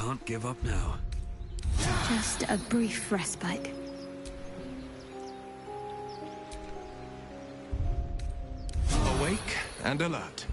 can't give up now. Just a brief respite. Awake and alert.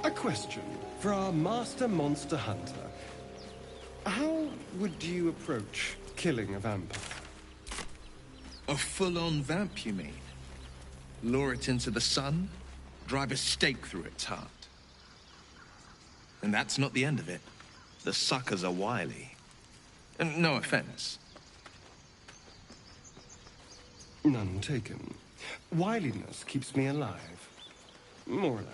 A question for our master monster hunter. How would you approach killing a vampire? A full-on vamp, you mean? Lure it into the sun, drive a stake through its heart. And that's not the end of it. The suckers are wily. And no offense. None taken. Wiliness keeps me alive. More or less.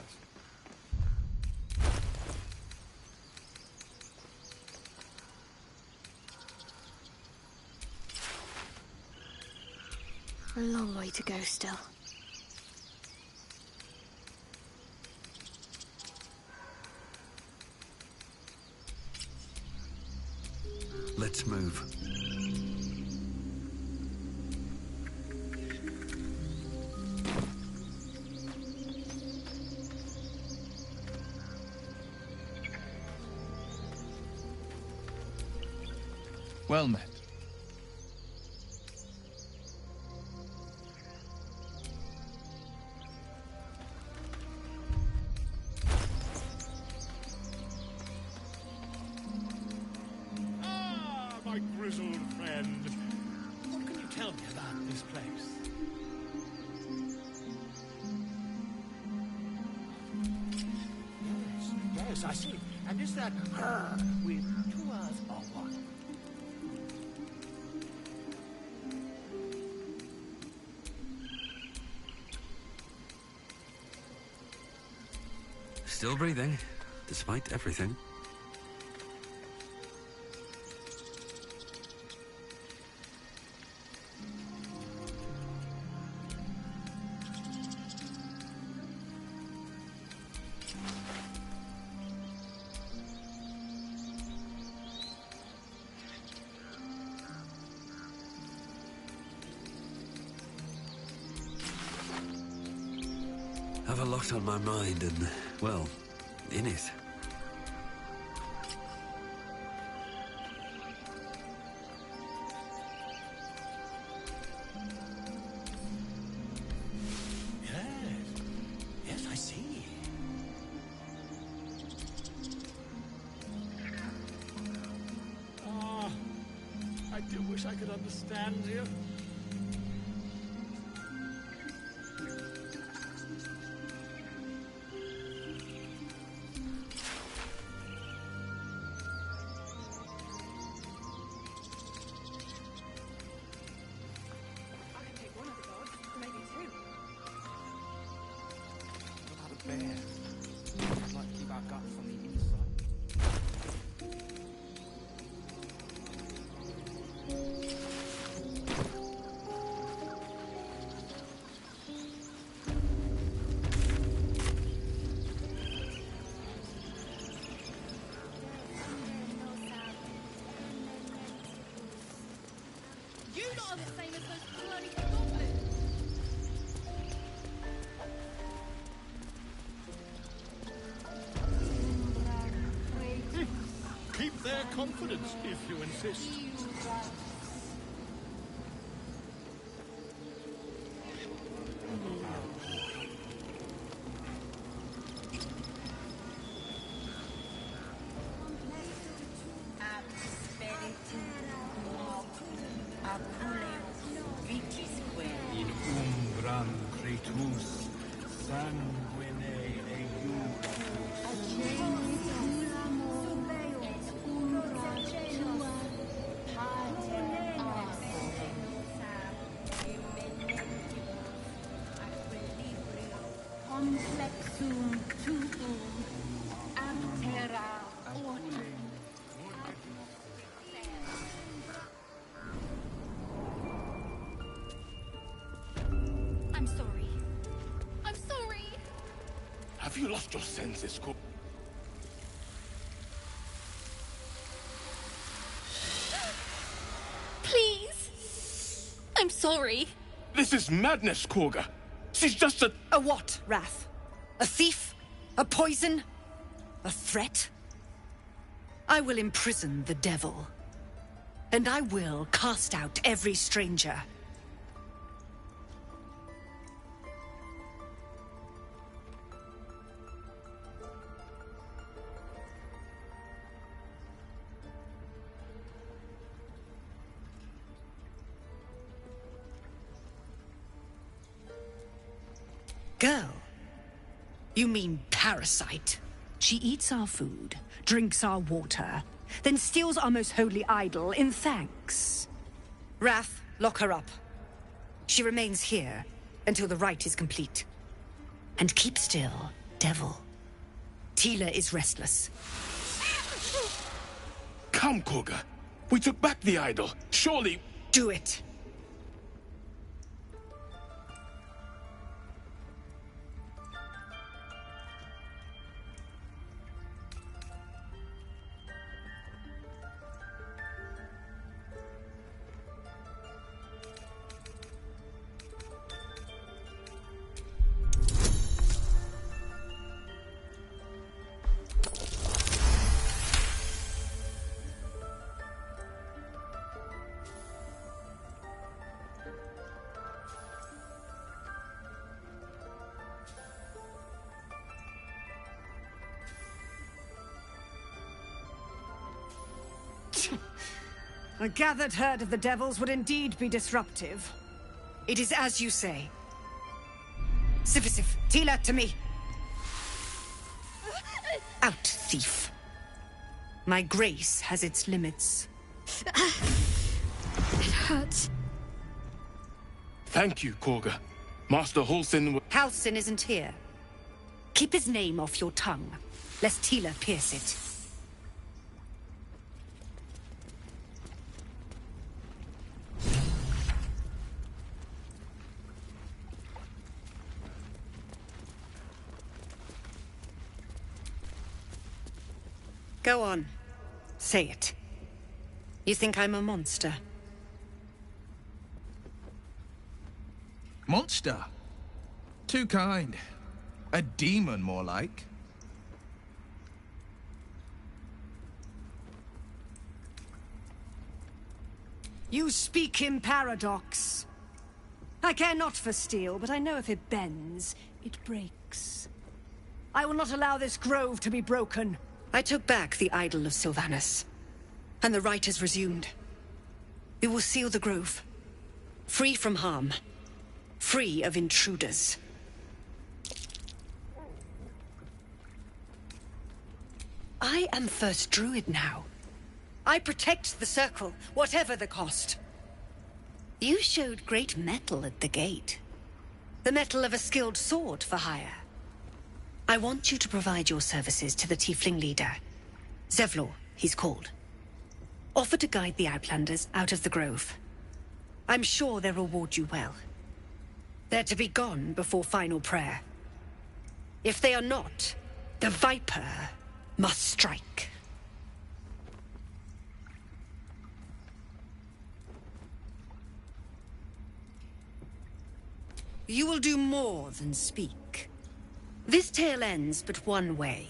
A long way to go still. Let's move. Well met. My grizzled friend. What can you tell me about this place? Yes, I see. And is that her with two R's or what? Still breathing. despite everything. Have a lot on my mind and, well, in it. Yes, I see. Ah, I do wish I could understand you. Keep their confidence, if you insist. In umbram cretus sanguine Complexum tuum altera ortum. I'm sorry. I'm sorry. Have you lost your senses, Cook? Please. I'm sorry. This is madness, Korga. She's just a... A what, Wrath? A thief? A poison? A threat? I will imprison the devil. And I will cast out every stranger. Girl? You mean parasite? She eats our food, drinks our water, then steals our most holy idol in thanks. Wrath, lock her up. She remains here until the rite is complete. And keep still, devil. Tila is restless. Come, Korga. We took back the idol. Surely... Do it. A gathered herd of the devils would indeed be disruptive. It is as you say. Sifisif, Tila, to me. Out, thief. My grace has its limits. It hurts. Thank you, Korga. Master Halsin... Halsin isn't here. Keep his name off your tongue, lest Tila pierce it. Go on. Say it. You think I'm a monster? Monster? Too kind. A demon, more like. You speak in paradox. I care not for steel, but I know if it bends, it breaks. I will not allow this grove to be broken. I took back the idol of Sylvanus, and the rite has resumed. We will seal the grove, free from harm, free of intruders. I am First Druid now. I protect the Circle, whatever the cost. You showed great mettle at the gate. The mettle of a skilled sword for hire. I want you to provide your services to the Tiefling leader. Zevlor, he's called. Offer to guide the Outlanders out of the grove. I'm sure they'll reward you well. They're to be gone before final prayer. If they are not, the Viper must strike. You will do more than speak. This tale ends but one way.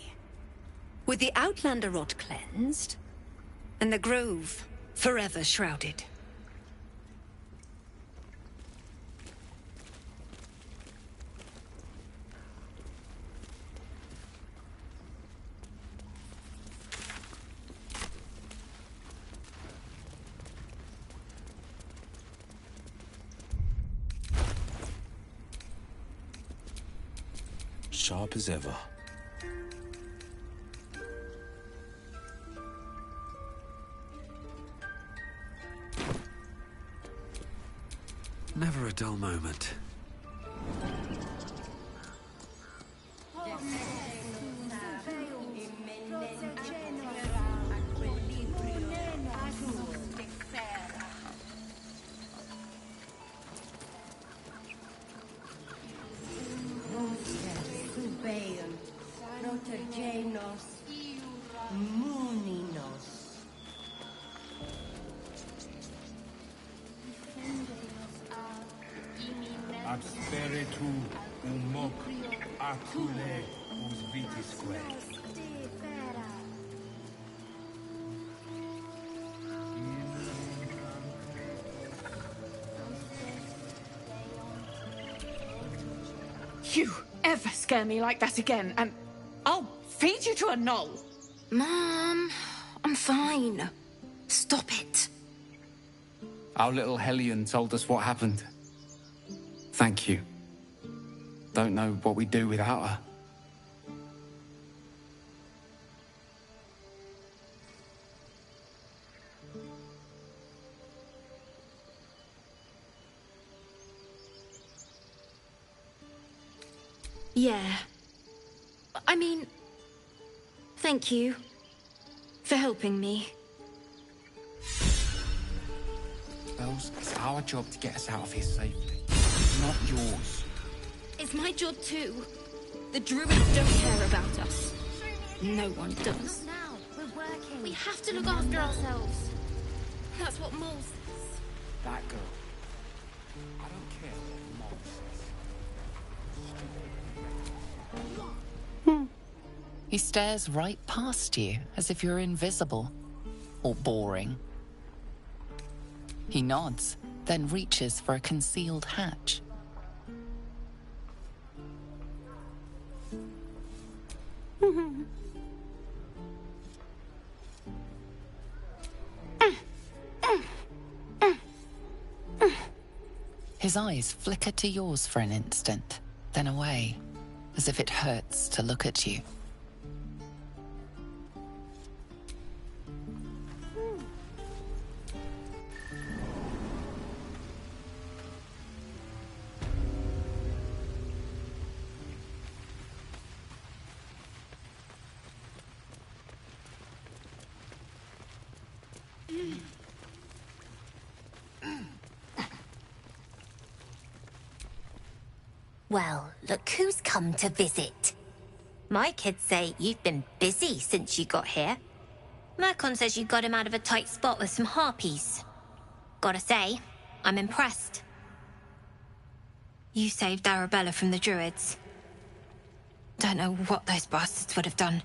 With the Outlander rot cleansed, and the grove forever shrouded. Sharp as ever. Never a dull moment. Ad spiritu umoc acule us vitisque. You ever scare me like that again, and I'll feed you to a knoll. Mom, I'm fine. Stop it. Our little Hellion told us what happened. Thank you. Don't know what we'd do without her. Yeah. I mean, thank you for helping me. Bells, it's our job to get us out of here safely. Not yours. It's my job too. The druids don't care about us. No one does. Not now. We're working. We have to look after ourselves. That's what Mole says. That girl. I don't care what Mom says. He stares right past you, as if you're invisible. Or boring. He nods, then reaches for a concealed hatch. His eyes flicker to yours for an instant, then away, as if it hurts to look at you. Well, look who's come to visit. My kids say you've been busy since you got here. Mercon says you got him out of a tight spot with some harpies. Gotta say, I'm impressed. You saved Arabella from the Druids. Don't know what those bastards would have done.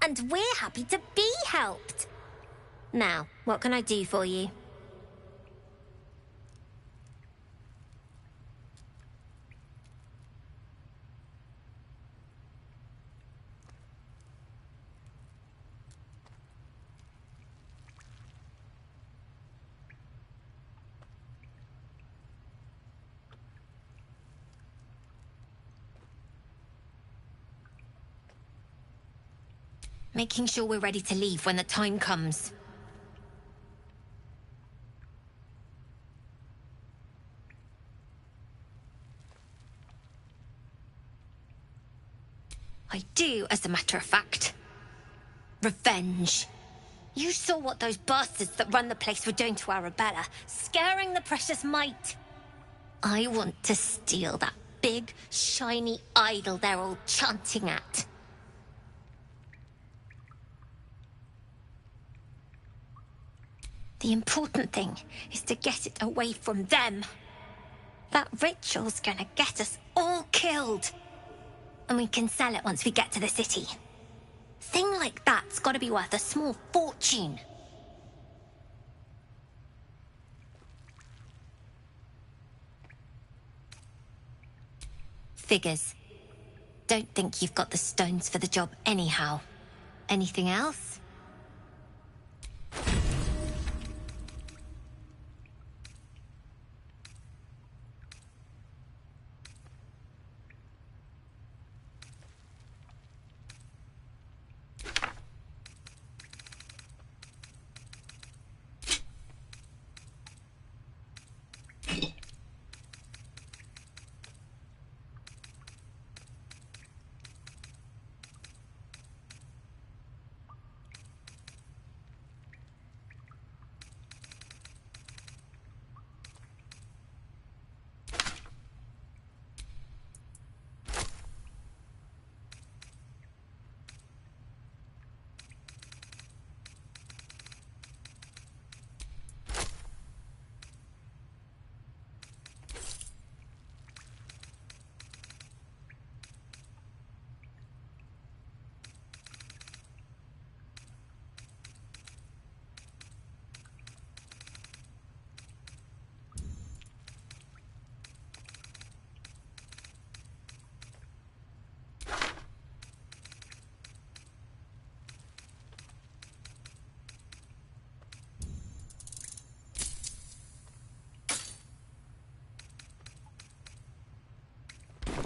And we're happy to be helped. Now, what can I do for you? Making sure we're ready to leave when the time comes. I do, as a matter of fact. Revenge. You saw what those bastards that run the place were doing to Arabella, scaring the precious mite. I want to steal that big, shiny idol they're all chanting at. The important thing is to get it away from them. That ritual's gonna get us all killed. And we can sell it once we get to the city. Thing like that's gotta be worth a small fortune. Figures. Don't think you've got the stones for the job anyhow. Anything else?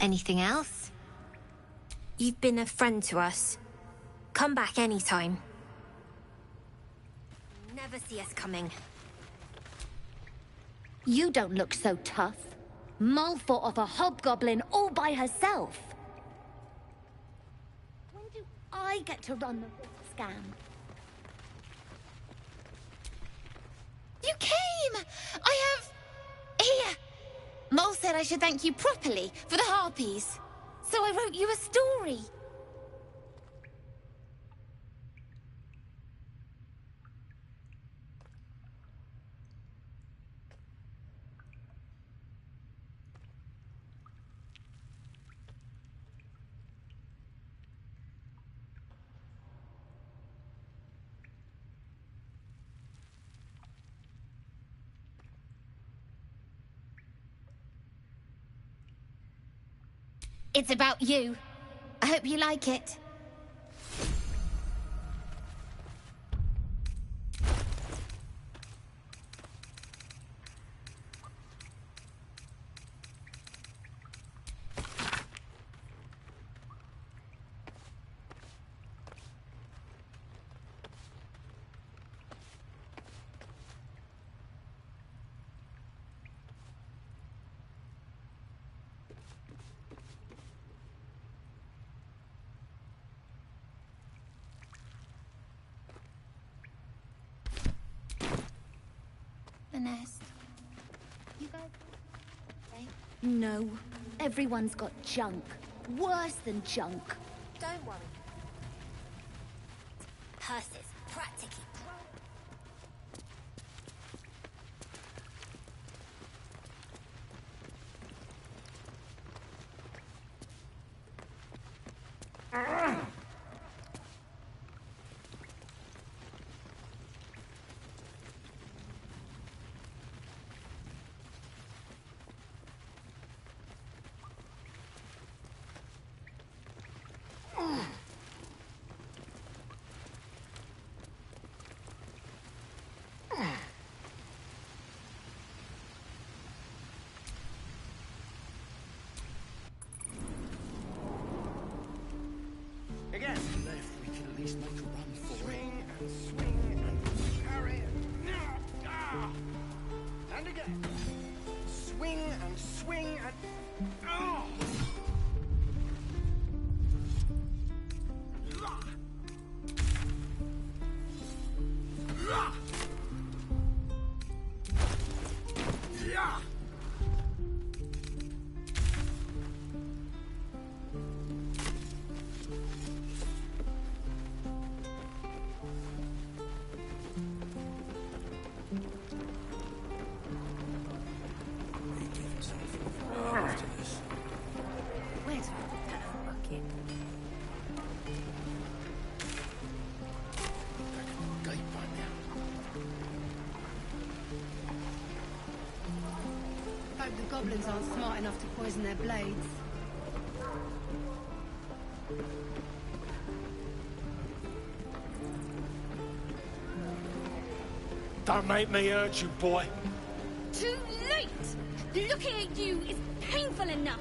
Anything else? You've been a friend to us. Come back anytime. Never see us coming. You don't look so tough. Mull fought off a hobgoblin all by herself. When do I get to run the scam? You came! I have... Here! Mole said I should thank you properly for the harpies. So I wrote you a story. It's about you. I hope you like it. the nest. You guys... okay? No. Everyone's got junk. Worse than junk. Don't worry. Purses, practically. Again. If we could at least make a run for it. Swing and carry. And again. Swing and... Oh! Where's that bucket? Gate by now. Hope the goblins aren't smart enough to poison their blades. Don't make me hurt you, boy. Too late! Looking at you is painful enough.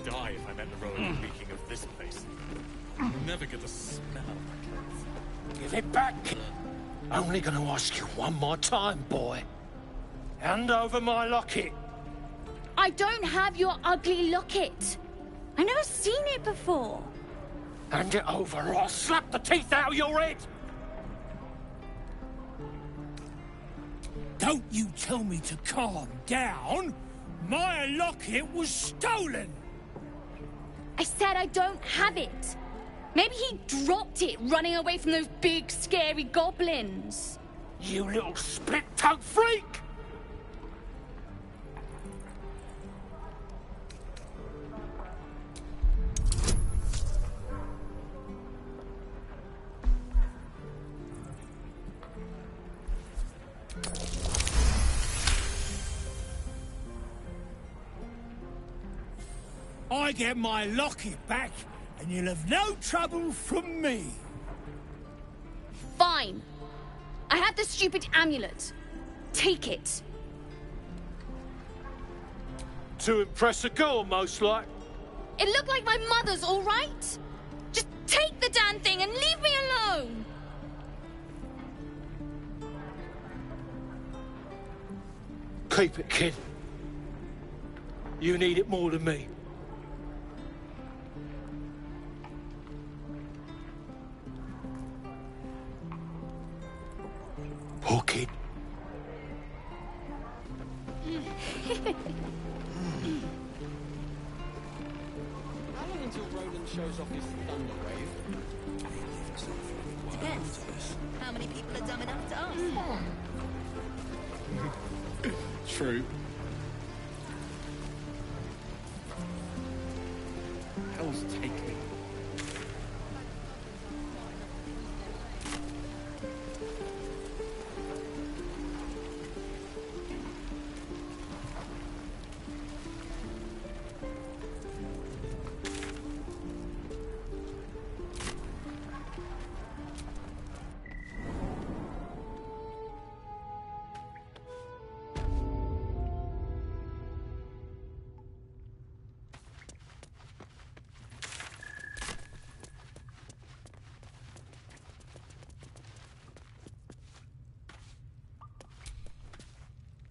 Die if I met the road speaking of this place. You'll never get the smell of my clothes. Give it back. Only gonna ask you one more time, boy. Hand over my locket. I don't have your ugly locket. I've never seen it before. Hand it over or I'll slap the teeth out of your head. Don't you tell me to calm down. My locket was stolen. I said I don't have it. Maybe he dropped it running away from those big, scary goblins. You little split-tongued freak! I get my locket back, and you'll have no trouble from me. Fine. I have the stupid amulet. Take it. To impress a girl, most like. It looked like my mother's, all right? Just take the damn thing and leave me alone. Keep it, kid. You need it more than me. Poor kid. How long until Roland shows off his thunder wave? Depends. How many people are dumb enough to ask? True. Hell's take me.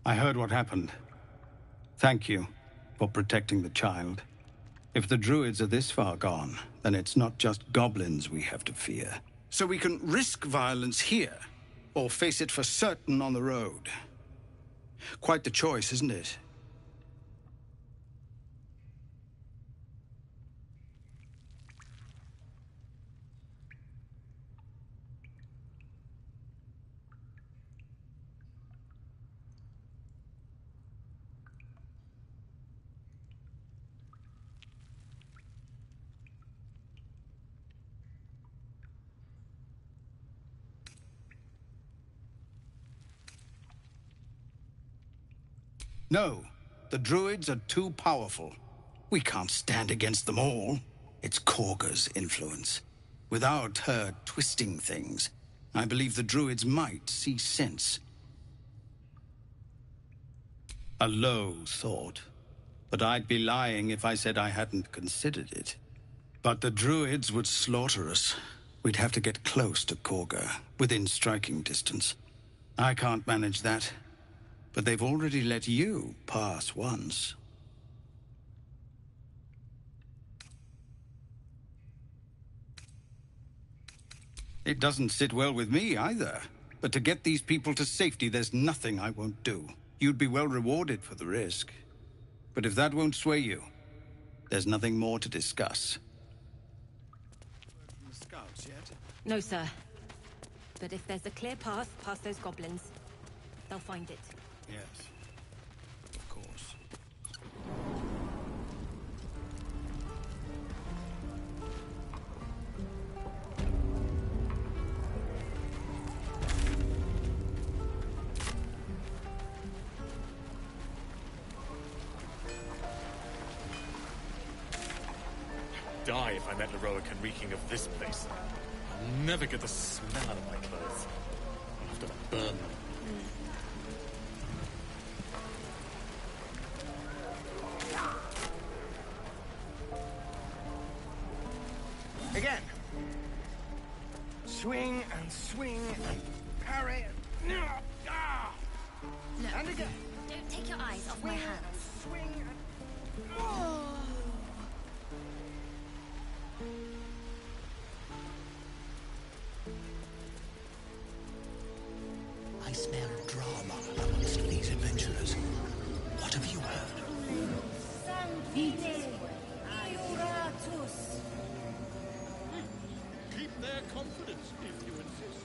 I heard what happened. Thank you for protecting the child. If the druids are this far gone, then it's not just goblins we have to fear. So we can risk violence here, or face it for certain on the road. Quite the choice, isn't it? No, the druids are too powerful. We can't stand against them all. It's Korga's influence. Without her twisting things, I believe the druids might see sense. A low thought. But I'd be lying if I said I hadn't considered it. But the druids would slaughter us. We'd have to get close to Korga, within striking distance. I can't manage that. But they've already let you pass once. It doesn't sit well with me either. But to get these people to safety, there's nothing I won't do. You'd be well rewarded for the risk. But if that won't sway you, there's nothing more to discuss. Scouts yet? No, sir. But if there's a clear path past those goblins, they'll find it. Yes, of course. Die if I met Leroic and reeking of this place. I'll never get the smell out of my clothes. I'll have to burn them. Again. Swing and swing and parry. Ah! Look, And again. don't take your eyes off my hands. Swing and... Oh. I smell drama amongst these adventurers. What have you heard? Keep their confidence if you insist.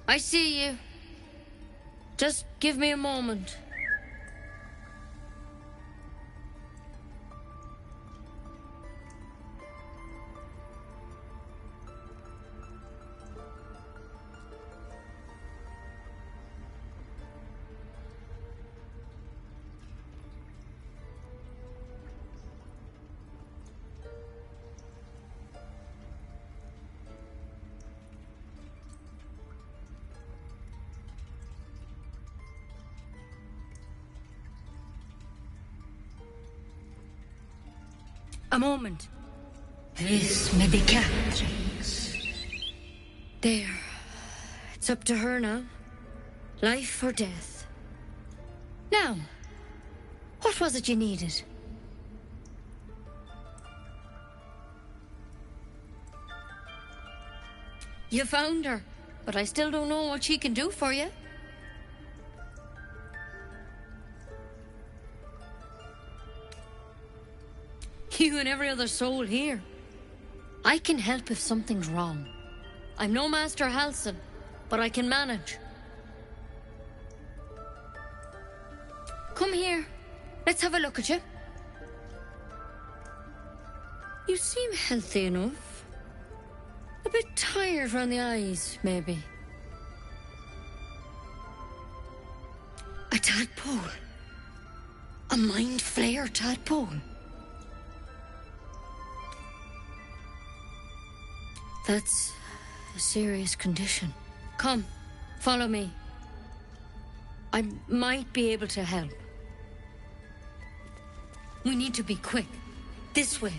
I see you. Just give me a moment. A moment. This may be Catherine's. There. It's up to her now. Life or death. Now, what was it you needed? You found her, but I still don't know what she can do for you. You and every other soul here. I can help if something's wrong. I'm no Master Halsin, but I can manage. Come here. Let's have a look at you. You seem healthy enough. A bit tired around the eyes, maybe. A tadpole. A mind flayer tadpole. That's a serious condition. Come, follow me. I might be able to help. We need to be quick. This way.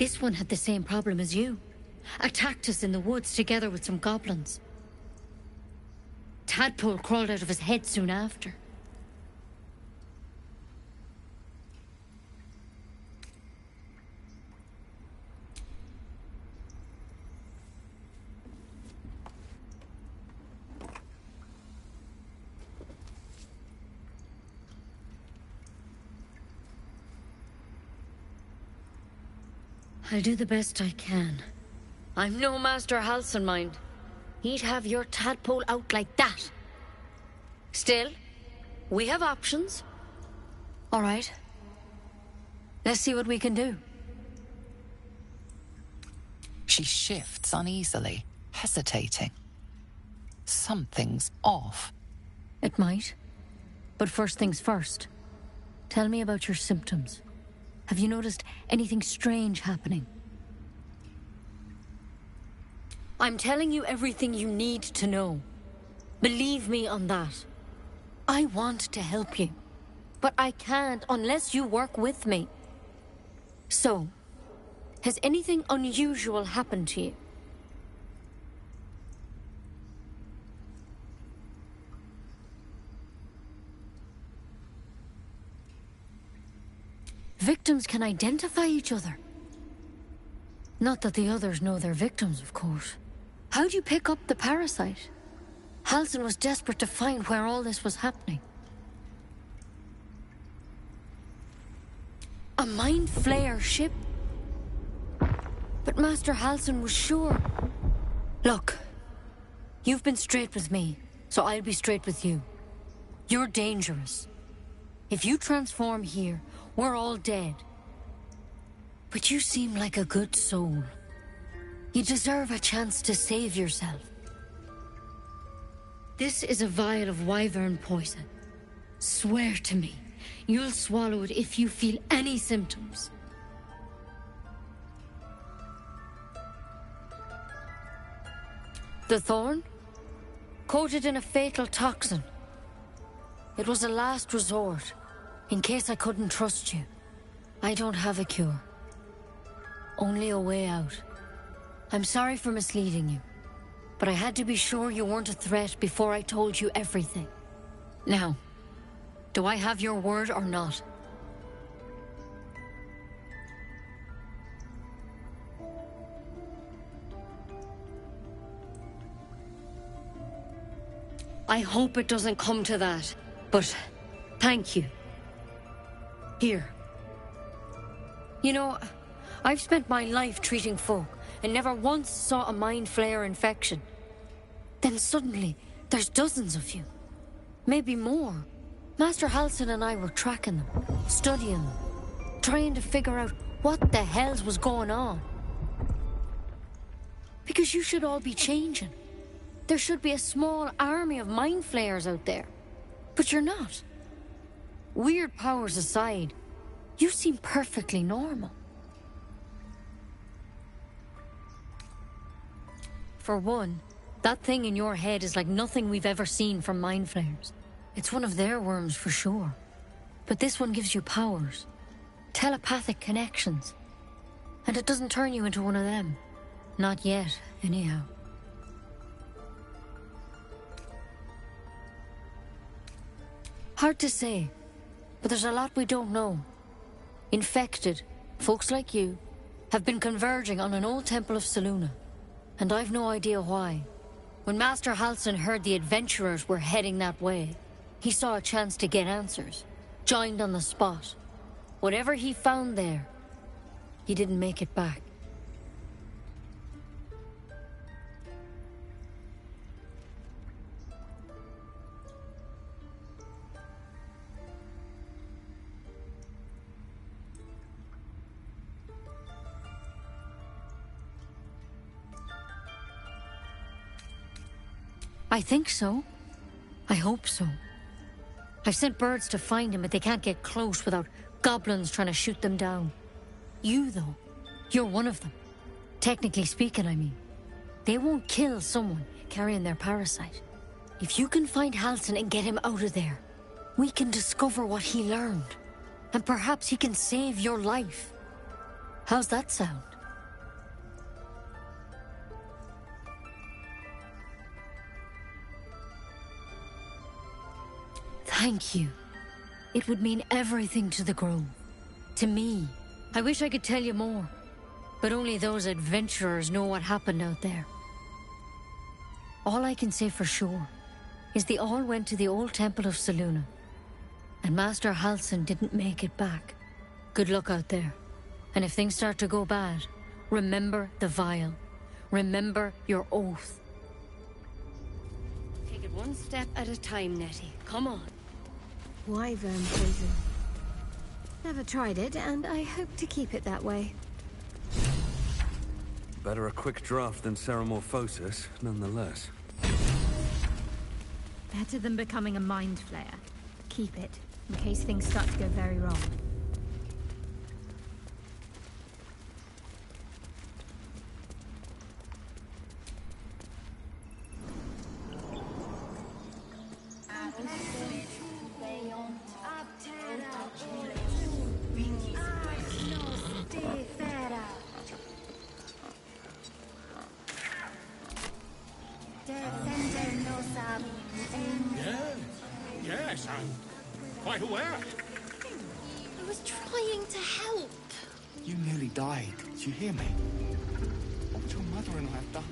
This one had the same problem as you. Attacked us in the woods together with some goblins. Tadpole crawled out of his head soon after. I'll do the best I can. I'm no Master Halcyon, mind. He'd have your tadpole out like that. Still, we have options. All right. Let's see what we can do. She shifts uneasily, hesitating. Something's off. It might. But first things first. Tell me about your symptoms. Have you noticed anything strange happening? I'm telling you everything you need to know. Believe me on that. I want to help you, but I can't unless you work with me. So, has anything unusual happened to you? Victims can identify each other. Not that the others know they're victims, of course. How'd you pick up the parasite? Halcyon was desperate to find where all this was happening. A Mind Flayer ship? But Master Halcyon was sure. Look, you've been straight with me, so I'll be straight with you. You're dangerous. If you transform here, we're all dead. But you seem like a good soul. You deserve a chance to save yourself. This is a vial of wyvern poison. Swear to me, you'll swallow it if you feel any symptoms. The thorn? Coated in a fatal toxin. It was a last resort, in case I couldn't trust you. I don't have a cure. Only a way out. I'm sorry for misleading you, but I had to be sure you weren't a threat before I told you everything. Now, do I have your word or not? I hope it doesn't come to that, but thank you. Here. You know, I've spent my life treating folk and never once saw a Mind Flayer infection. Then suddenly, there's dozens of you. Maybe more. Master Halcyon and I were tracking them, studying them, trying to figure out what the hells was going on. Because you should all be changing. There should be a small army of Mind Flayers out there. But you're not. Weird powers aside, you seem perfectly normal. For one, that thing in your head is like nothing we've ever seen from Mind Flayers. It's one of their worms for sure. But this one gives you powers. Telepathic connections. And it doesn't turn you into one of them. Not yet, anyhow. Hard to say, but there's a lot we don't know. Infected, folks like you, have been converging on an old temple of Selûne. And I've no idea why. When Master Halcyon heard the adventurers were heading that way, he saw a chance to get answers. Joined on the spot. Whatever he found there, he didn't make it back. I think so. I hope so. I've sent birds to find him, but they can't get close without goblins trying to shoot them down. You, though, you're one of them. Technically speaking, I mean. They won't kill someone carrying their parasite. If you can find Halsin and get him out of there, we can discover what he learned. And perhaps he can save your life. How's that sound? Thank you. It would mean everything to the Grove. To me. I wish I could tell you more. But only those adventurers know what happened out there. All I can say for sure is they all went to the old temple of Selûne. And Master Halsin didn't make it back. Good luck out there. And if things start to go bad, remember the vial. Remember your oath. Take it one step at a time, Nettie. Come on. Wyvern poison. Never tried it, and I hope to keep it that way. Better a quick draft than Ceramorphosis, nonetheless. Better than becoming a mind flayer. Keep it, in case things start to go very wrong. Yes, I'm quite aware. I was trying to help. You nearly died. Did you hear me? What would your mother-in-law have done?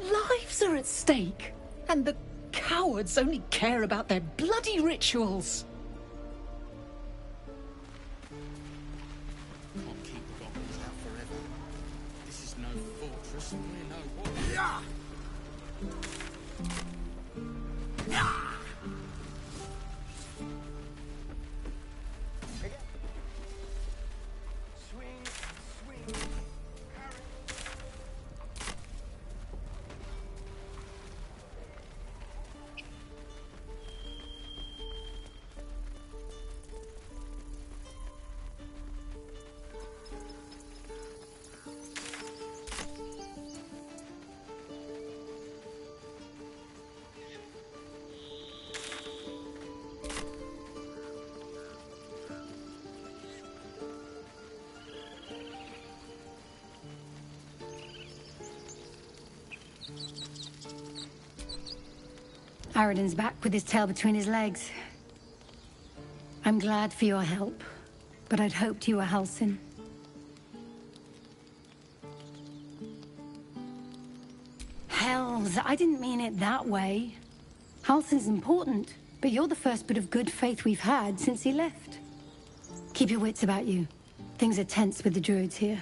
Lives are at stake, and the cowards only care about their bloody rituals. Can't keep the goblins out forever. This is no fortress, and we're no warriors. Aradin's back with his tail between his legs. I'm glad for your help, but I'd hoped you were Halsin. Hells, I didn't mean it that way. Halsin's important, but you're the first bit of good faith we've had since he left. Keep your wits about you. Things are tense with the druids here.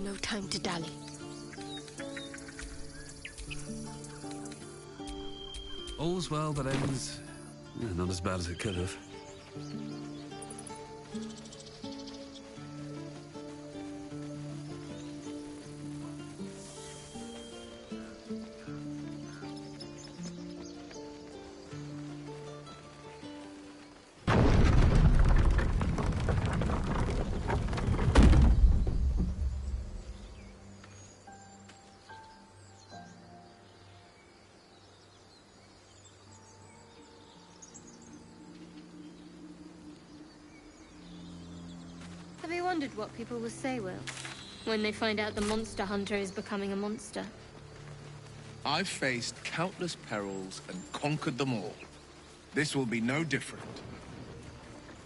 No time to dally. All's well that ends... not as bad as it could have. Have you wondered what people will say, Will, when they find out the monster hunter is becoming a monster? I've faced countless perils and conquered them all. This will be no different.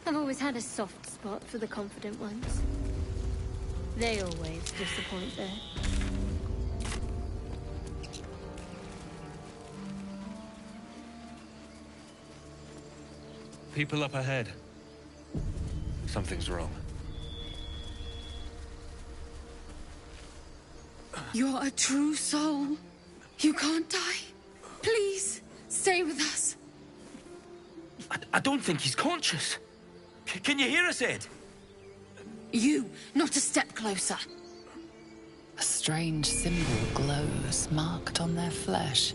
I've always had a soft spot for the confident ones. They always disappoint there. People up ahead. Something's wrong. You're a true soul. You can't die. Please, stay with us. I don't think he's conscious. Can you hear us, Ed? You, not a step closer. A strange symbol glows, marked on their flesh,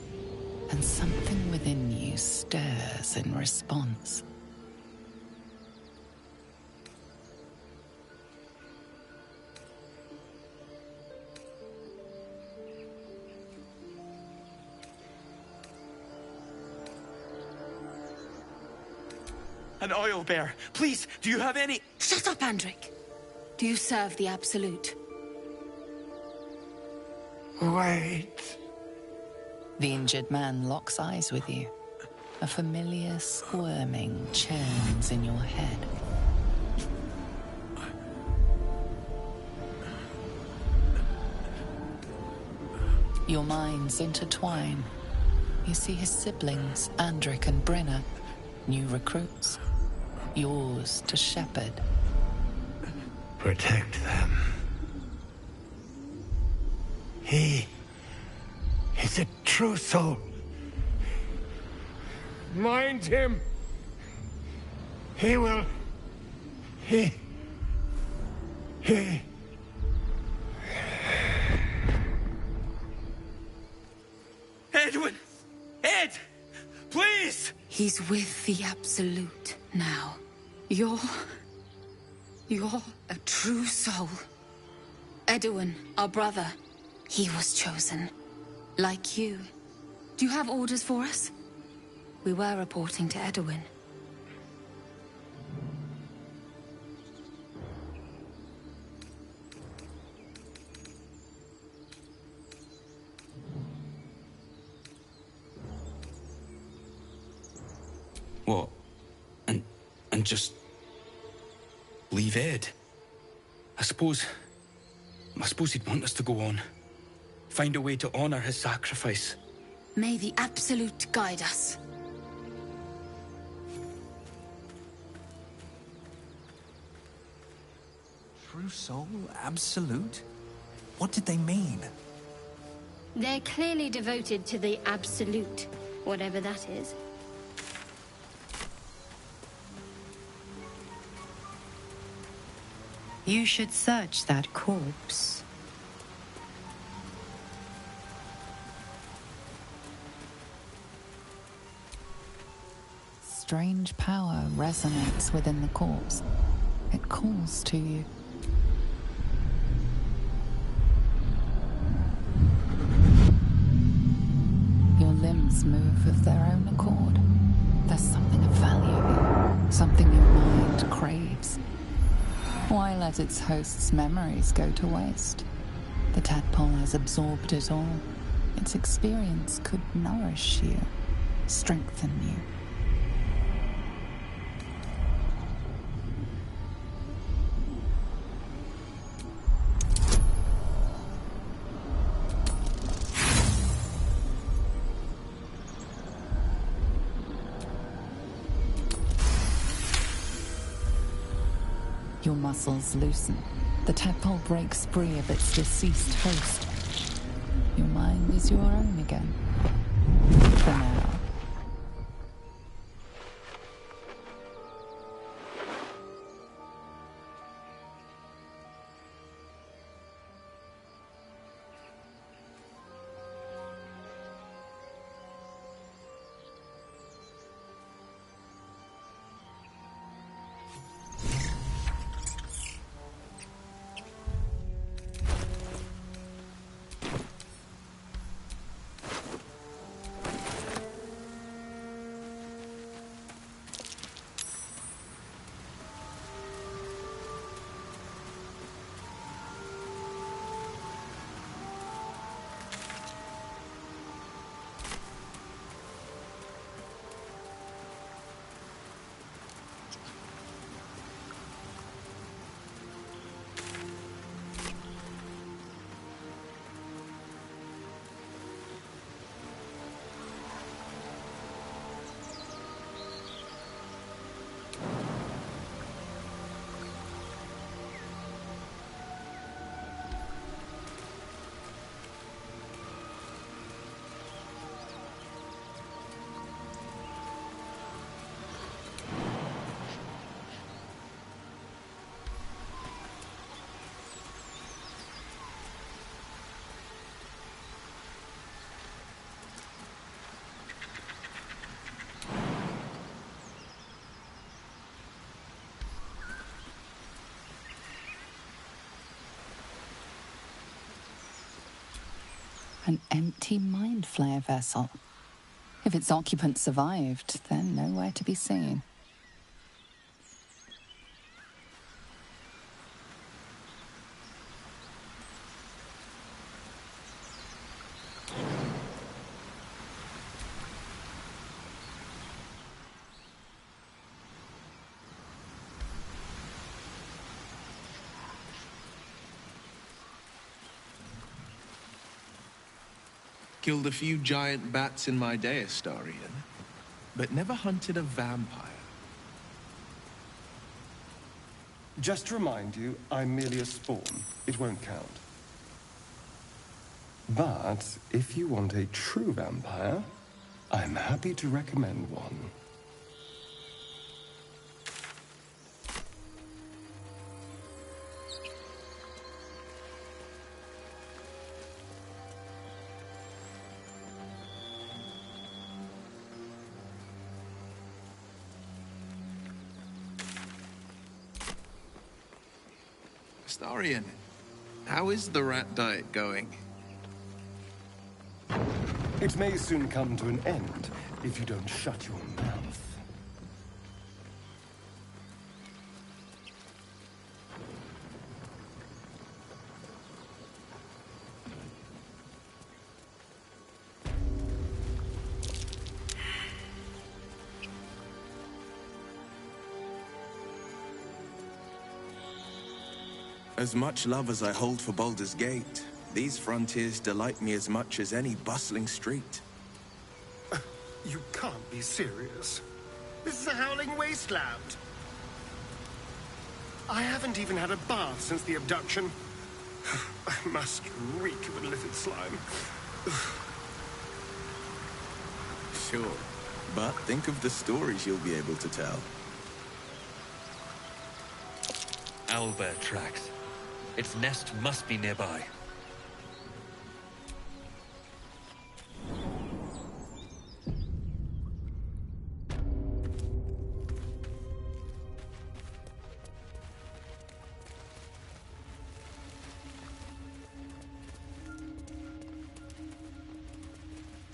and something within you stirs in response. An oil bear. Please, do you have any... Shut up, Andric. Do you serve the Absolute? Wait. The injured man locks eyes with you. A familiar squirming churns in your head. Your minds intertwine. You see his siblings, Andric and Brenna, new recruits. Yours to shepherd. Protect them. He's a true soul. Mind him. He will... He... Edwin! Ed! Please! He's with the Absolute now. You're a true soul. Edwin, our brother, he was chosen. Like you. Do you have orders for us? We were reporting to Edwin. What? And just... leave Ed? I suppose he'd want us to go on. Find a way to honor his sacrifice. May the Absolute guide us. True soul? Absolute? What did they mean? They're clearly devoted to the Absolute, whatever that is. You should search that corpse. Strange power resonates within the corpse. It calls to you. Your limbs move of their own accord. There's something of value, something your mind craves. Why let its host's memories go to waste? The tadpole has absorbed it all. Its experience could nourish you, strengthen you. Your muscles loosen. The tadpole breaks free of its deceased host. Your mind is your own again. For now. An empty mind flayer vessel. If its occupant survived, they're nowhere to be seen. Killed a few giant bats in my day, Astarion, but never hunted a vampire. Just to remind you, I'm merely a spawn. It won't count. But if you want a true vampire, I'm happy to recommend one. Astarion, how is the rat diet going? It may soon come to an end if you don't shut your mouth. As much love as I hold for Baldur's Gate, these frontiers delight me as much as any bustling street. You can't be serious. This is a howling wasteland. I haven't even had a bath since the abduction. I must reek of illicit slime. Sure, but think of the stories you'll be able to tell. Owlbear tracks. Its nest must be nearby.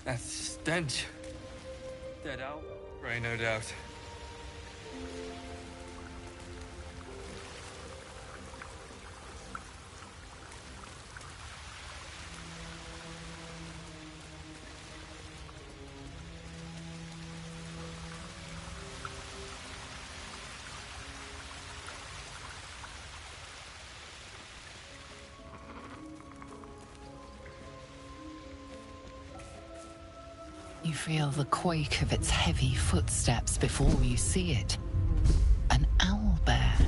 That stench. Dead owl? Ray, no doubt. You feel the quake of its heavy footsteps before you see it. An owlbear,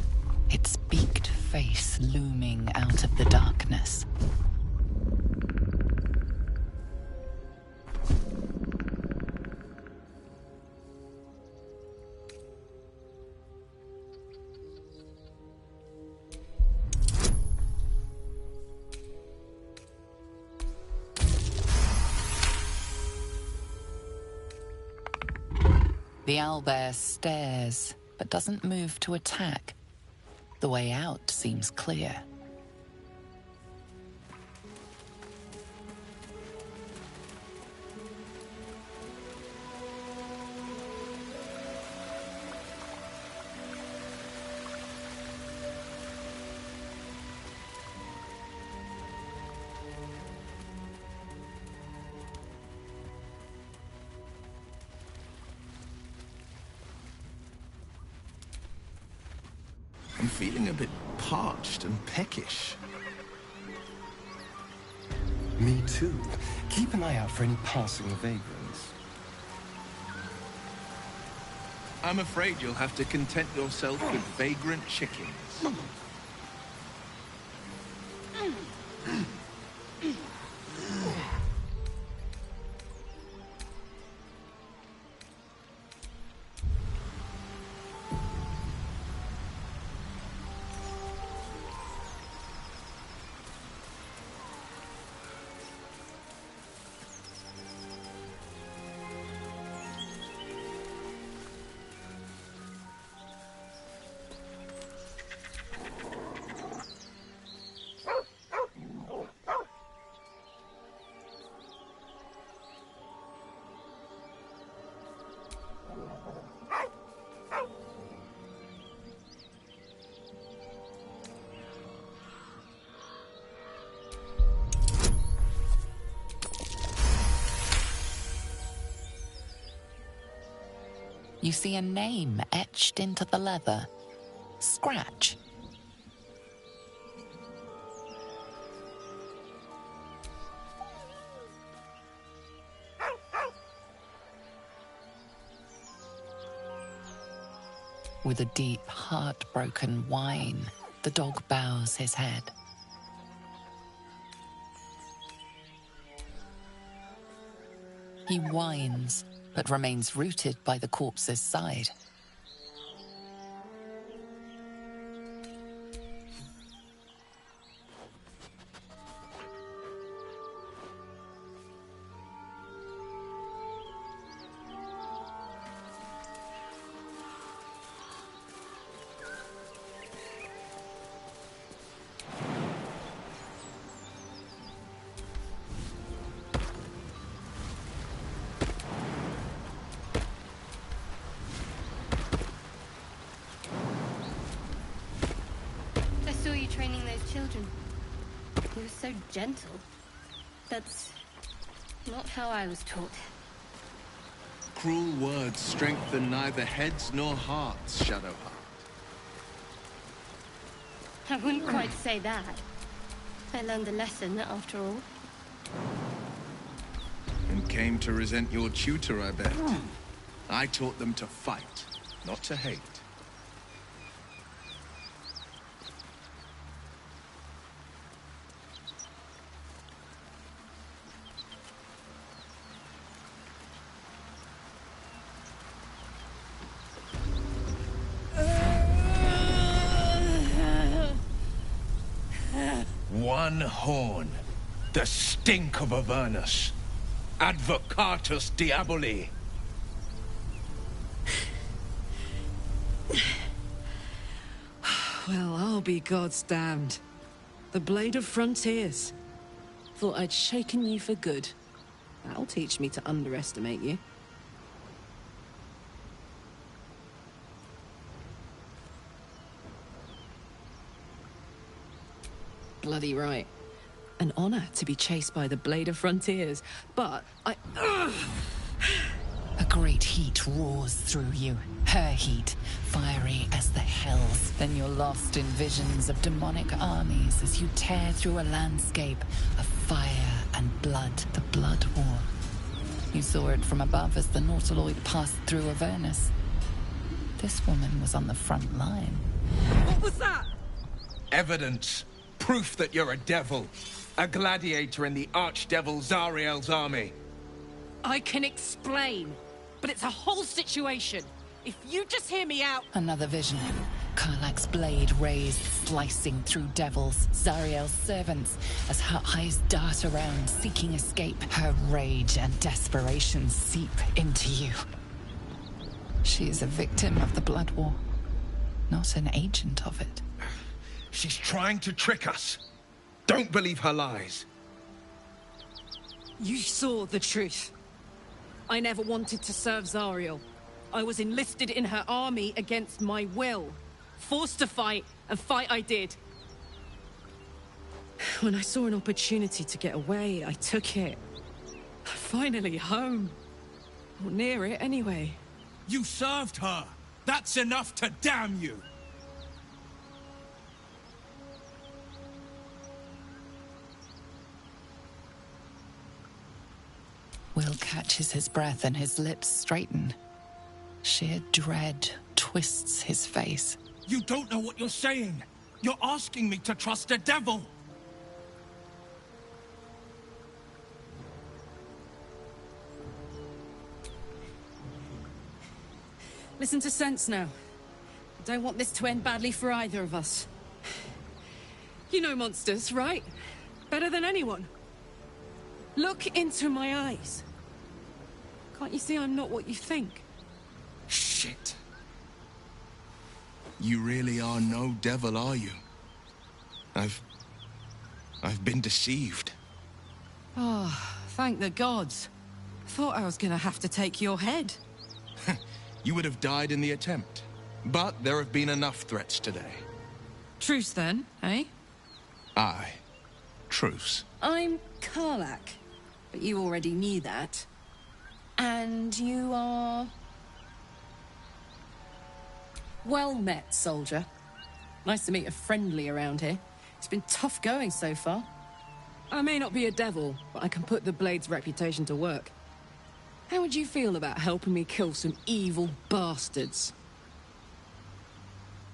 its beaked face looming out of the darkness. The owlbear stares, but doesn't move to attack. The way out seems clear. I'm feeling a bit parched and peckish. Me too. Keep an eye out for any passing vagrants. I'm afraid you'll have to content yourself with vagrant chickens. You see a name etched into the leather. Scratch. With a deep, heartbroken whine, the dog bows his head. He whines, but remains rooted by the corpse's side. I saw you training those children. You were so gentle. That's not how I was taught. Cruel words strengthen neither heads nor hearts, Shadowheart. I wouldn't quite say that. I learned a lesson, after all. And came to resent your tutor, I bet. I taught them to fight, not to hate. One horn, the stink of Avernus. Advocatus Diaboli. Well, I'll be God's damned. The Blade of Frontiers. Thought I'd shaken you for good. That'll teach me to underestimate you. Bloody right. An honor to be chased by the Blade of Frontiers, but I... A great heat roars through you. Her heat, fiery as the hells. Then you're lost in visions of demonic armies as you tear through a landscape of fire and blood. The Blood War. You saw it from above as the Nautiloid passed through Avernus. This woman was on the front line. What was that? Evidence. Proof that you're a devil. A gladiator in the Archdevil Zariel's army. I can explain, but it's a whole situation. If you just hear me out... Another vision. Karlach's blade raised, slicing through devils, Zariel's servants, as her eyes dart around, seeking escape. Her rage and desperation seep into you. She is a victim of the Blood War, not an agent of it. She's trying to trick us. Don't believe her lies. You saw the truth. I never wanted to serve Zariel. I was enlisted in her army against my will. Forced to fight, and fight I did. When I saw an opportunity to get away, I took it. Finally home. Or near it, anyway. You served her. That's enough to damn you. Will catches his breath and his lips straighten. Sheer dread twists his face. You don't know what you're saying. You're asking me to trust a devil. Listen to sense now. I don't want this to end badly for either of us. You know monsters, right? Better than anyone. Look into my eyes. Can't you see I'm not what you think? Shit. You really are no devil, are you? I've been deceived. Oh, thank the gods. Thought I was gonna have to take your head. You would have died in the attempt. But there have been enough threats today. Truce then, eh? Aye. Truce. I'm Karlach, but you already knew that. And you are... Well met, soldier. Nice to meet a friendly around here. It's been tough going so far. I may not be a devil, but I can put the Blade's reputation to work. How would you feel about helping me kill some evil bastards?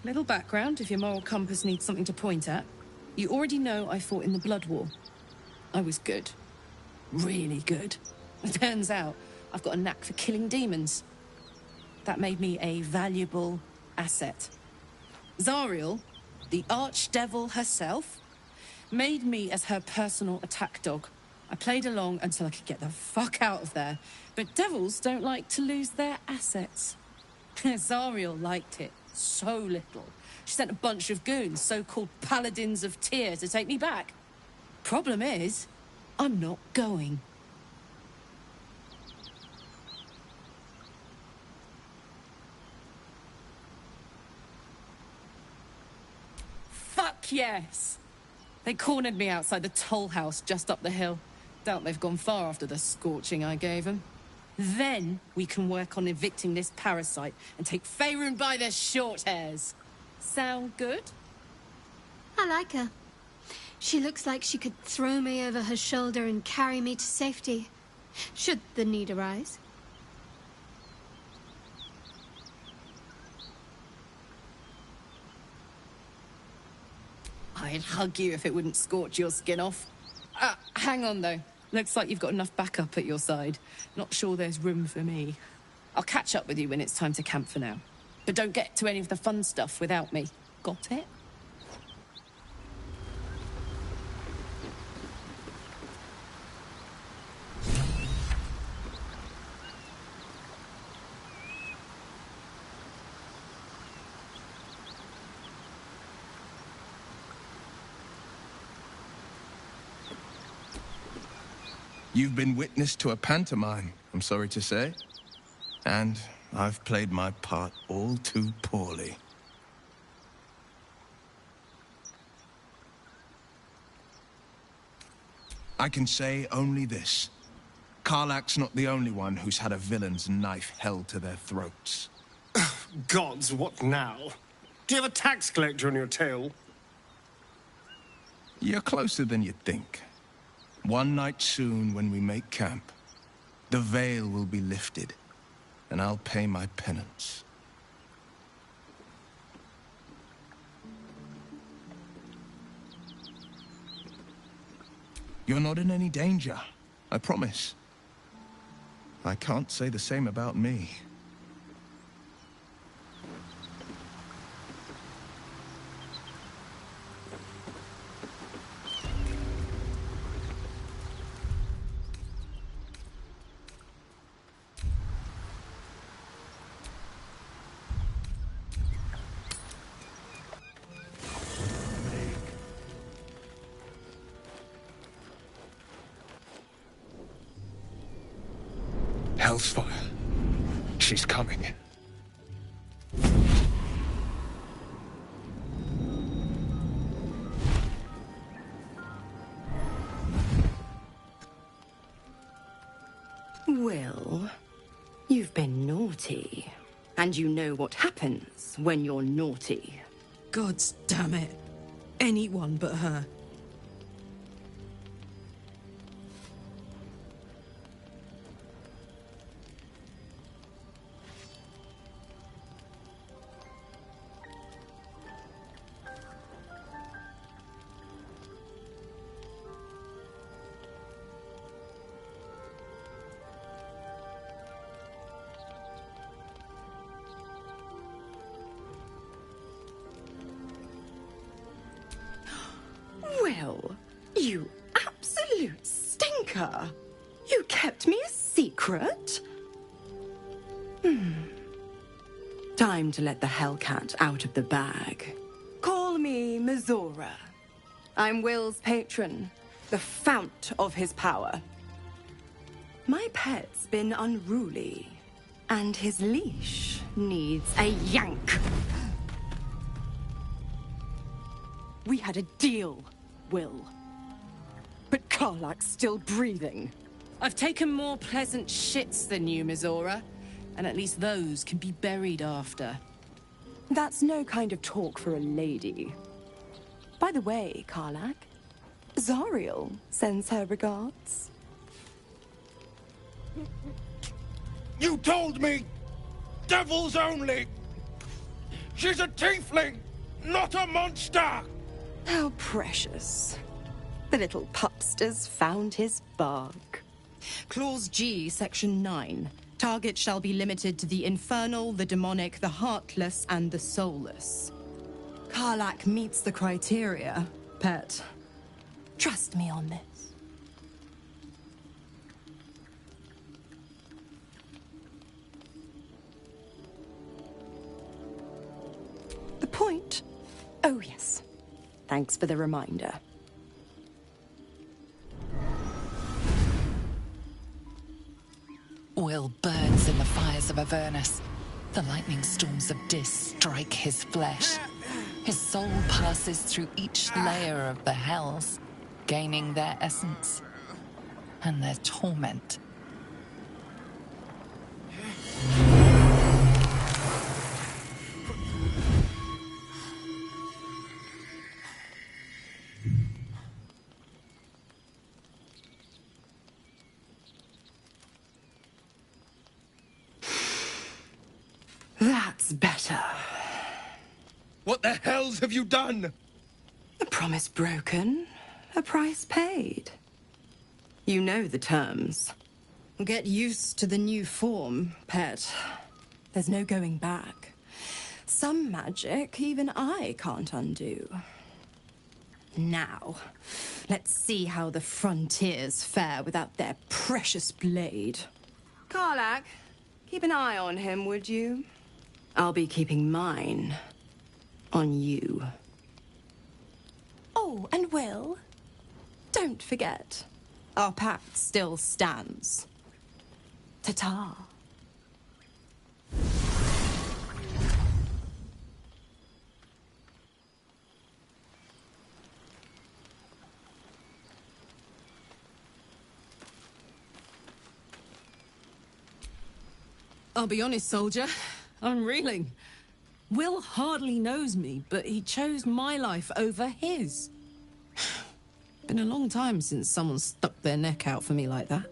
Little background, if your moral compass needs something to point at. You already know I fought in the Blood War. I was good. Really good. It turns out I've got a knack for killing demons. That made me a valuable asset. Zariel, the archdevil herself, made me as her personal attack dog. I played along until I could get the fuck out of there. But devils don't like to lose their assets. Zariel liked it so little. She sent a bunch of goons, so-called paladins of Tyr, to take me back. Problem is, I'm not going. Fuck yes! They cornered me outside the toll house just up the hill. Doubt they've gone far after the scorching I gave them. Then we can work on evicting this parasite and take Faerun by the short hairs. Sound good? I like her. She looks like she could throw me over her shoulder and carry me to safety, should the need arise. I'd hug you if it wouldn't scorch your skin off. Hang on, though. Looks like you've got enough backup at your side. Not sure there's room for me. I'll catch up with you when it's time to camp for now. But don't get to any of the fun stuff without me. Got it? You've been witness to a pantomime, I'm sorry to say. And I've played my part all too poorly. I can say only this. Karlach's not the only one who's had a villain's knife held to their throats. Gods, what now? Do you have a tax collector on your tail? You're closer than you'd think. One night soon, when we make camp, the veil will be lifted, and I'll pay my penance. You're not in any danger, I promise. I can't say the same about me. Hellsfire. She's coming. Well, you've been naughty. And you know what happens when you're naughty. Gods damn it. Anyone but her. Well, you absolute stinker. You kept me a secret? Time to let the Hellcat out of the bag. Call me Mizora. I'm Will's patron, the fount of his power. My pet's been unruly, and his leash needs a yank. We had a deal, Will. But Karlach's still breathing. I've taken more pleasant shits than you, Mizora. And at least those can be buried after. That's no kind of talk for a lady. By the way, Karlak, Zariel sends her regards. You told me! Devils only! She's a tiefling, not a monster! How precious. The little pupster's found his bark. Clause G, Section 9. Target shall be limited to the infernal, the demonic, the heartless, and the soulless. Karlak meets the criteria, pet. Trust me on this. The point? Oh, yes. Thanks for the reminder. Will burns in the fires of Avernus. The lightning storms of Dis strike his flesh. His soul passes through each layer of the hells, gaining their essence and their torment. That's better. What the hells have you done? A promise broken, a price paid. You know the terms. Get used to the new form, pet. There's no going back. Some magic even I can't undo. Now, let's see how the frontiers fare without their precious blade. Karlak, keep an eye on him, would you? I'll be keeping mine on you. Oh, and Will, don't forget, our pact still stands. Ta-ta. I'll be honest, soldier. I'm reeling. Will hardly knows me, but he chose my life over his. Been a long time since someone stuck their neck out for me like that.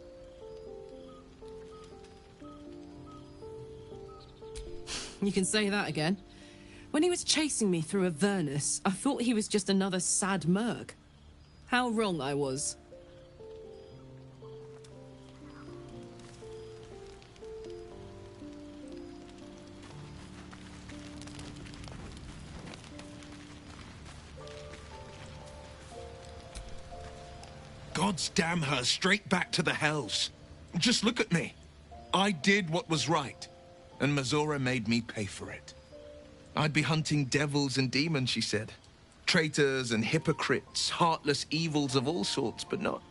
You can say that again. When he was chasing me through Avernus, I thought he was just another sad merc. How wrong I was. Gods damn her, straight back to the hells. Just look at me. I did what was right, and Mizora made me pay for it. I'd be hunting devils and demons, she said. Traitors and hypocrites, heartless evils of all sorts, but not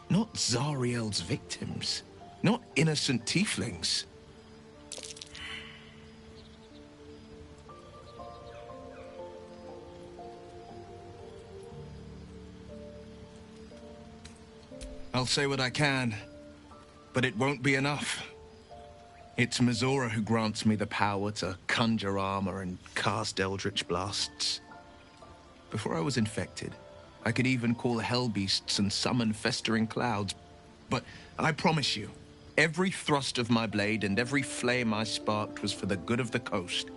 Zariel's victims. Not innocent tieflings. I'll say what I can, but it won't be enough. It's Mizora who grants me the power to conjure armor and cast eldritch blasts. Before I was infected, I could even call hell beasts and summon festering clouds. But I promise you, every thrust of my blade and every flame I sparked was for the good of the coast.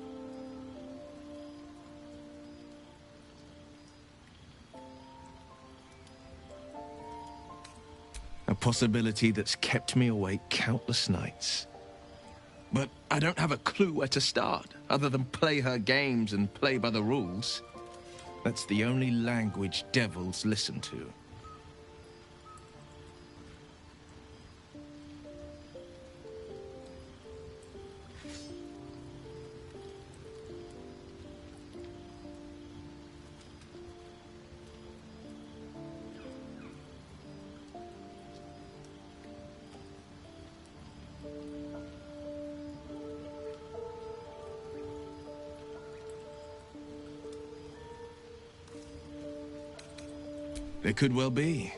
A possibility that's kept me awake countless nights. But I don't have a clue where to start, other than play her games and play by the rules. That's the only language devils listen to. It could well be.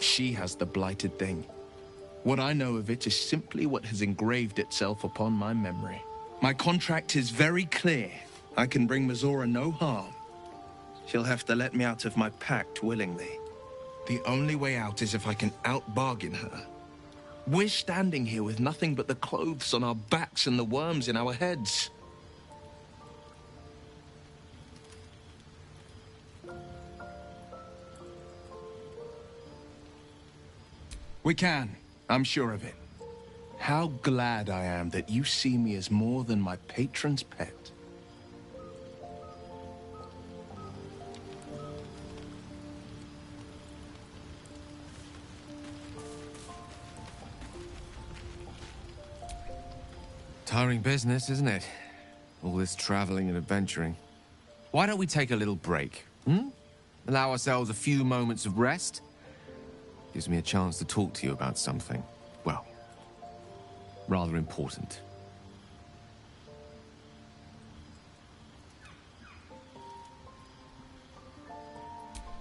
She has the blighted thing. What I know of it is simply what has engraved itself upon my memory. My contract is very clear. I can bring Mizora no harm. She'll have to let me out of my pact willingly. The only way out is if I can out-bargain her. We're standing here with nothing but the clothes on our backs and the worms in our heads. We can. I'm sure of it. How glad I am that you see me as more than my patron's pet. Tiring business, isn't it? All this traveling and adventuring. Why don't we take a little break, hmm? Allow ourselves a few moments of rest? Gives me a chance to talk to you about something, well, rather important.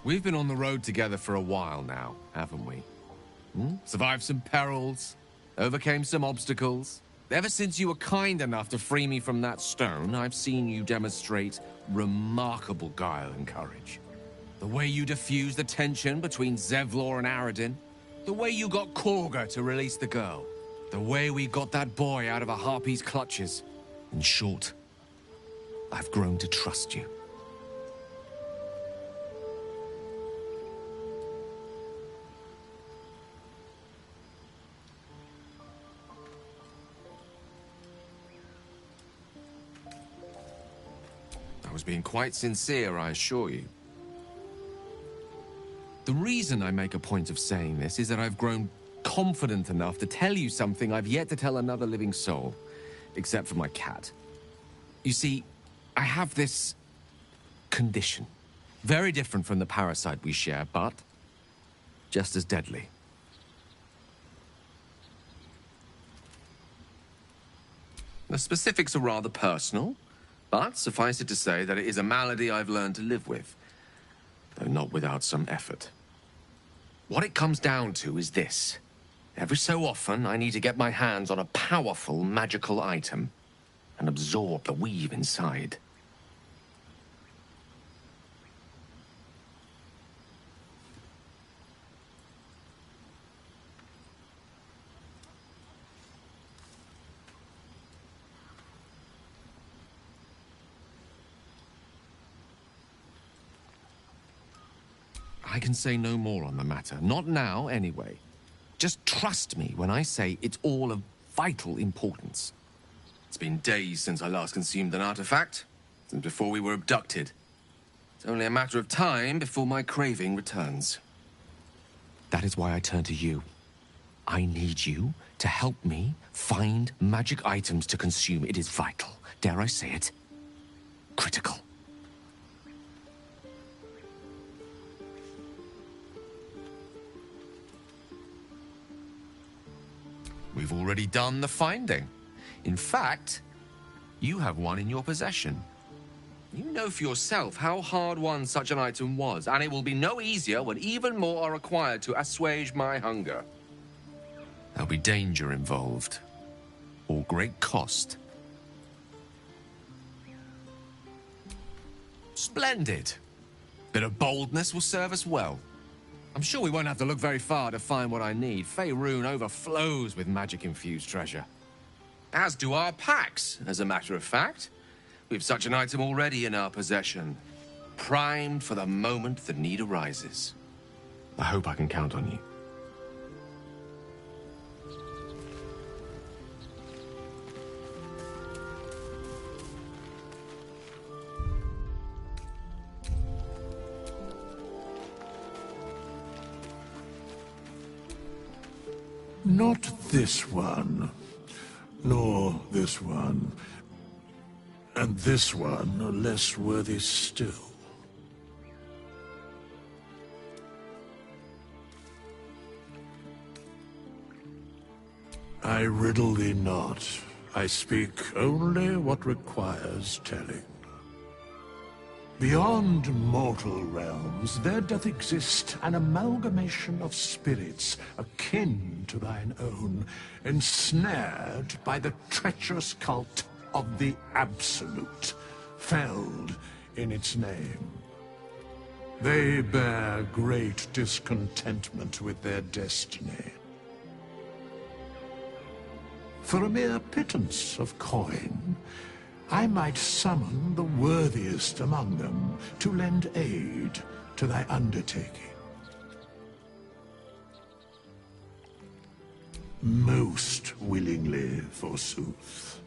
We've been on the road together for a while now, haven't we? Hmm? Survived some perils, overcame some obstacles. Ever since you were kind enough to free me from that stone, I've seen you demonstrate remarkable guile and courage. The way you diffused the tension between Zevlor and Aradin. The way you got Korga to release the girl. The way we got that boy out of a harpy's clutches. In short, I've grown to trust you. I was being quite sincere, I assure you. The reason I make a point of saying this is that I've grown confident enough to tell you something I've yet to tell another living soul, except for my cat. You see, I have this condition. Very different from the parasite we share, but just as deadly. The specifics are rather personal, but suffice it to say that it is a malady I've learned to live with, though not without some effort. What it comes down to is this. Every so often, I need to get my hands on a powerful magical item and absorb the weave inside. I can say no more on the matter. Not now, anyway. Just trust me when I say it's all of vital importance. It's been days since I last consumed an artifact, since before we were abducted. It's only a matter of time before my craving returns. That is why I turn to you. I need you to help me find magic items to consume. It is vital. Dare I say it? Critical. We've already done the finding. In fact, you have one in your possession. You know for yourself how hard-won such an item was, and it will be no easier when even more are required to assuage my hunger. There'll be danger involved, or great cost. Splendid. Bit of boldness will serve us well. I'm sure we won't have to look very far to find what I need. Faerun overflows with magic-infused treasure. As do our packs, as a matter of fact. We've such an item already in our possession. Primed for the moment the need arises. I hope I can count on you. Not this one, nor this one, and this one are less worthy still. I riddle thee not. I speak only what requires telling. Beyond mortal realms, there doth exist an amalgamation of spirits akin to thine own, ensnared by the treacherous cult of the Absolute, felled in its name. They bear great discontentment with their destiny. For a mere pittance of coin, I might summon the worthiest among them to lend aid to thy undertaking. Most willingly, forsooth.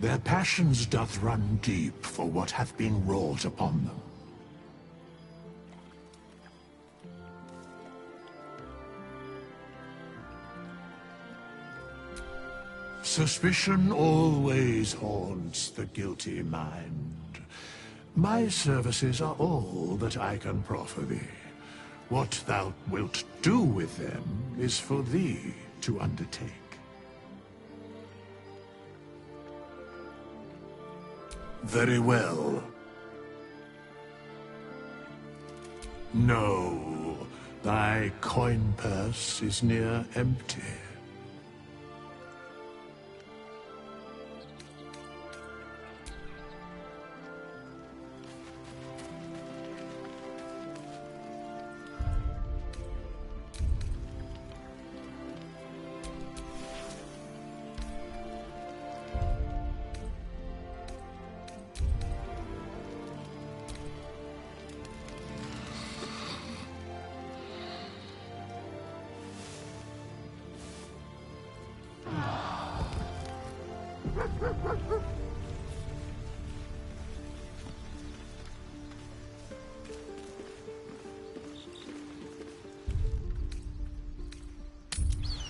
Their passions doth run deep for what hath been wrought upon them. Suspicion always haunts the guilty mind. My services are all that I can proffer thee. What thou wilt do with them is for thee to undertake. Very well. No, thy coin purse is near empty.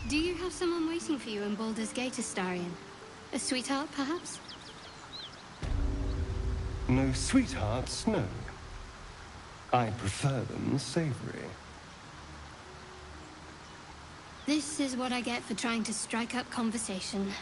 Do you have someone waiting for you in Baldur's Gate, Astarion? A sweetheart, perhaps? No sweethearts, no. I prefer them savory. This is what I get for trying to strike up conversation.